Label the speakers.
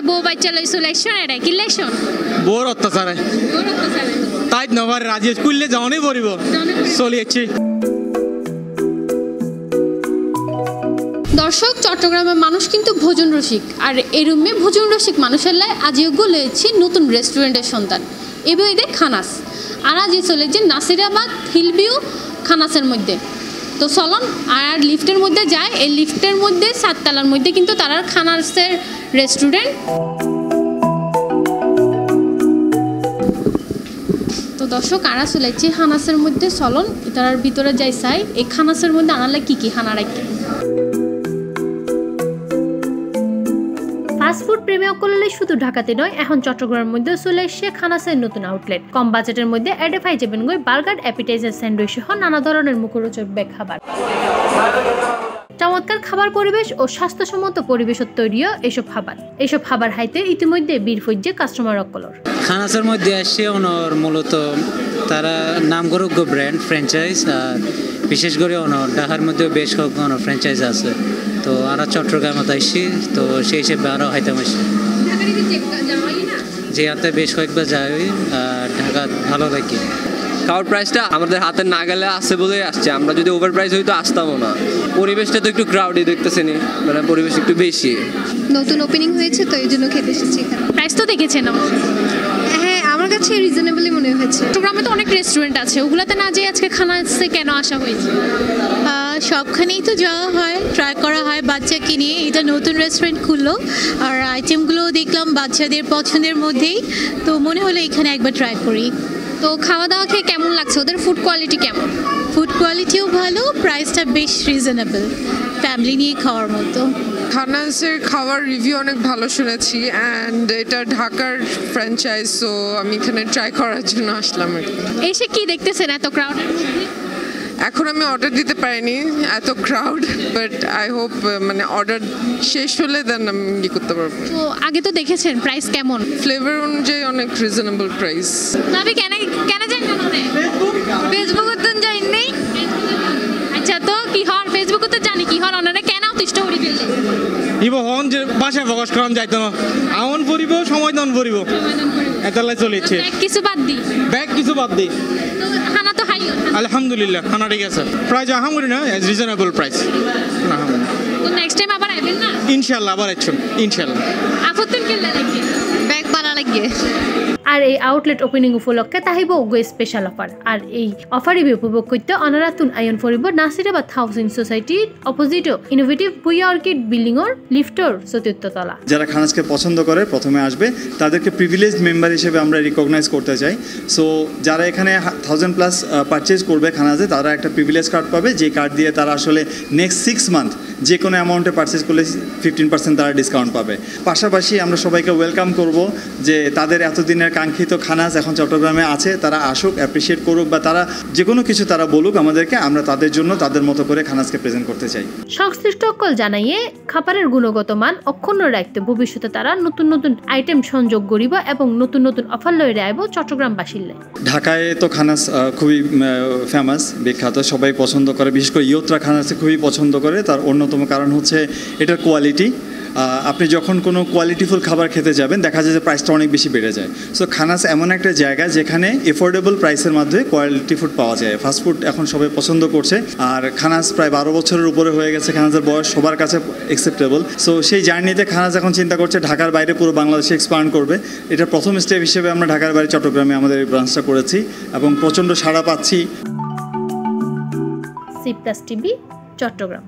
Speaker 1: বউ বাচ্চা লই চলেছন এটা কি লেশন
Speaker 2: বোর অত্যাচারে তাই নবার রাজি স্কুলে যাওয়ানি পড়িব চলিয়েছি।
Speaker 1: দর্শক চট্টগ্রামের মানুষ কিন্তু ভোজন রসিক আর এরুমে ভোজন রসিক মানুষের লাই আজীবগ্য লয়েছি নতুন রেস্টুরেন্টের সন্তান এবং এদের খানাস আর আজ চলেছে নাসিরাবাদ হিলভিউ খানাসের মধ্যে। তো চলন আর লিফটের মধ্যে যায়, এই লিফটের মধ্যে 7 তলার মধ্যে কিন্তু তারা খানাসের রেস্টুরেন্ট। তো দর্শক আরা চলেছে খানাসের মধ্যে চলন তার ভিতরে যাই চাই এই খানাসের মধ্যে আনালে কি কি খানা রাখে। ফাস্টফুড প্রেমীসকলে শুধু ঢাকাতে নয়, এখন চট্টগ্রামের মধ্যে চলে এসেছে খানাসের নতুন আউটলেট। কম বাজেটের মধ্যে এডেফাই যাবেন গই বার্গার, অ্যাপিটাইজার, স্যান্ডউইচ সহ নানা ধরনের মুখরোচক খাবার। চমৎকার খাবার পরিবেশ ও স্বাস্থ্যসম্মত পরিবেশত তৈরিও এইসব খাবার হাইতে ইতিমধ্যে বীর ফজ্জে কাস্টমার অকলর।
Speaker 3: খানাসের মধ্যে আসছে অনর মূলত তারা নামগরজ্ঞ ব্র্যান্ড ফ্র্যাঞ্চাইজ, আর বিশেষ করে অনর ঢাকার মধ্যে বেশ কয়েকজন ফ্র্যাঞ্চাইজ আছে। তো আমরা চট্টগ্রামত আসছি, তো সেই হিসেবে আরও হাইতাম আসছি যে হাতে বেশ কয়েকবার যাই ঢাকা ভালো লাগে।
Speaker 4: খাওয়ার প্রাইসটা আমাদের হাতে না গেলে আসছে বলেই আসছে, আমরা যদি ওভার প্রাইস হইতো আসতামও না। পরিবেশটা তো একটু ক্রাউডি দেখতেছেনি, মানে পরিবেশ একটু বেশি।
Speaker 5: নতুন ওপেনিং হয়েছে তো এই জন্য খেতে এসেছি এখানে।
Speaker 1: প্রাইস তো দেখেছেন?
Speaker 5: হ্যাঁ, আমার কাছে রিজনেবলই মনে হয়েছে।
Speaker 1: চট্টগ্রামে তো অনেক রেস্টুরেন্ট আছে, ওগুলোতে না যেয়ে আজকে খানাসে কেন আসা হয়েছে?
Speaker 6: সবখানেই তো যাওয়া হয়, ট্রাই করা হয় বাচ্চাকে নিয়ে। এটা নতুন রেস্টুরেন্ট খুললো আর আইটেমগুলো দেখলাম বাচ্চাদের পছন্দের মধ্যেই, তো মনে হলো এখানে একবার ট্রাই করি।
Speaker 1: তো খাওয়া দাওয়া খেয়ে কেমন লাগছে? ওদের ফুড কোয়ালিটি কেমন?
Speaker 6: ফুড কোয়ালিটিও ভালো, প্রাইসটা বেশ রিজনেবল, ফ্যামিলি নিয়ে খাওয়ার মতো।
Speaker 7: খানাসের খাওয়ার রিভিউ অনেক ভালো শুনেছি অ্যান্ড এটা ঢাকার ফ্র্যাঞ্চাইজ, সো আমি এখানে ট্রাই করার জন্য আসলাম।
Speaker 1: এসে কি দেখতেছেন এত ক্রাউড?
Speaker 7: এখন আমি অর্ডার দিতে পারিনি, এত ক্রাউড, বাট আই হোপ মানে অর্ডার শেষ হলে দেন আমি ইয়ে করতে পারবো।
Speaker 1: তো আগে তো দেখেছেন, প্রাইস কেমন?
Speaker 7: ফ্লেভার অনুযায়ী অনেক রিজনেবল প্রাইস।
Speaker 1: তবে কেন যান ফেসবুকে তো যাই নেই। আচ্ছা, তো কি হল ফেসবুকে তো জানি কি হল ওনারা কেন অতিষ্ঠ হরি ফেললে
Speaker 2: ইব হন যে বাসায় ফোকাস করান যাইতো না, আমন পড়িব সময় দন পড়িব এতলাই চলেছে। ব্যাগ কিছু বাদ দি
Speaker 1: তো খানা তো হাই
Speaker 2: আলহামদুলিল্লাহ, খানা ঠিক আছে। প্রাইস আহামরি না, রিজনেবল প্রাইস।
Speaker 1: তো নেক্সট টাইম আবার আইবেন না?
Speaker 2: ইনশাআল্লাহ আবার আইছুন ইনশাআল্লাহ।
Speaker 1: আফতুন কিল্লা লাগে
Speaker 5: ব্যাগ বানা লাগে।
Speaker 1: আর এই আউটলেট ওপেনিং উপলক্ষে তাহিব ওগো স্পেশাল অফার। আর এই অফারে উপভোগ করতে অনারাতুন আয়ন ফরিব নাসিরাবাদ হাউজিং সোসাইটির opposite innovative Bhuiyan orchid building এর লিফটর ৪র্থ তলা।
Speaker 8: যারা খানাসকে পছন্দ করে প্রথমে আসবে, তাদেরকে প্রিভিলেজড মেম্বার হিসেবে আমরা রিকগনাইজ করতে চাই। সো যারা এখানে 1000+ পারচেজ করবে খানাসে, তারা একটা প্রিভিলেজ কার্ড পাবে, যে কার্ড দিয়ে তারা আসলে নেক্সট 6 মান্থ যে কোনো অ্যামাউন্টে পারচেজ করলে 15% তারা ডিসকাউন্ট পাবে। পাশাপাশি আমরা সবাইকে ওয়েলকাম করব যে তাদের এতদিনের কাঙ্ক্ষিত খানাস এখন চট্টগ্রামে আছে, তারা আসুক, অ্যাপ্রিসিয়েট করুক, বা তারা যে কোনো কিছু তারা বলুক আমাদেরকে, আমরা তাদের জন্য তাদের মতো করে খানাসকে প্রেজেন্ট করতে চাই।
Speaker 1: সংশ্লিষ্ট অকল জানাইয়ে খাবারের গুণগত মান অক্ষুণ্ণ রাখতে ভবিষ্যতে তারা নতুন নতুন আইটেম সংযোগ করিব এবং নতুন নতুন অফার লয়ে আইব চট্টগ্রামবাসীলে।
Speaker 8: ঢাকায় তো খানাস খুবই ফেমাস, বিখ্যাত, সবাই পছন্দ করে, বিশেষ করে ইয়ত্রা খানাসে খুবই পছন্দ করে। তার অন্যতম কারণ হচ্ছে এটার কোয়ালিটি। আপনি যখন কোনো কোয়ালিটিফুল খাবার খেতে যাবেন, দেখা যায় যে প্রাইসটা অনেক বেশি বেড়ে যায়। সো খানাস এমন একটা জায়গা যেখানে এফোর্ডেবল প্রাইসের মধ্যে কোয়ালিটি ফুড পাওয়া যায়। ফাস্টফুড এখন সবাই পছন্দ করছে, আর খানাস প্রায় 12 বছরের উপরে হয়ে গেছে, খানাসের বয়স সবার কাছে অ্যাকসেপ্টেবল। সো সেই জার্নিতে খানাস এখন চিন্তা করছে ঢাকার বাইরে পুরো বাংলাদেশে এক্সপান্ড করবে। এটা প্রথম স্টেপ হিসেবে আমরা ঢাকার বাইরে চট্টগ্রামে আমাদের এই ব্রাঞ্চটা করেছি এবং প্রচণ্ড সাড়া পাচ্ছি।
Speaker 1: C plus TV, Chittagong.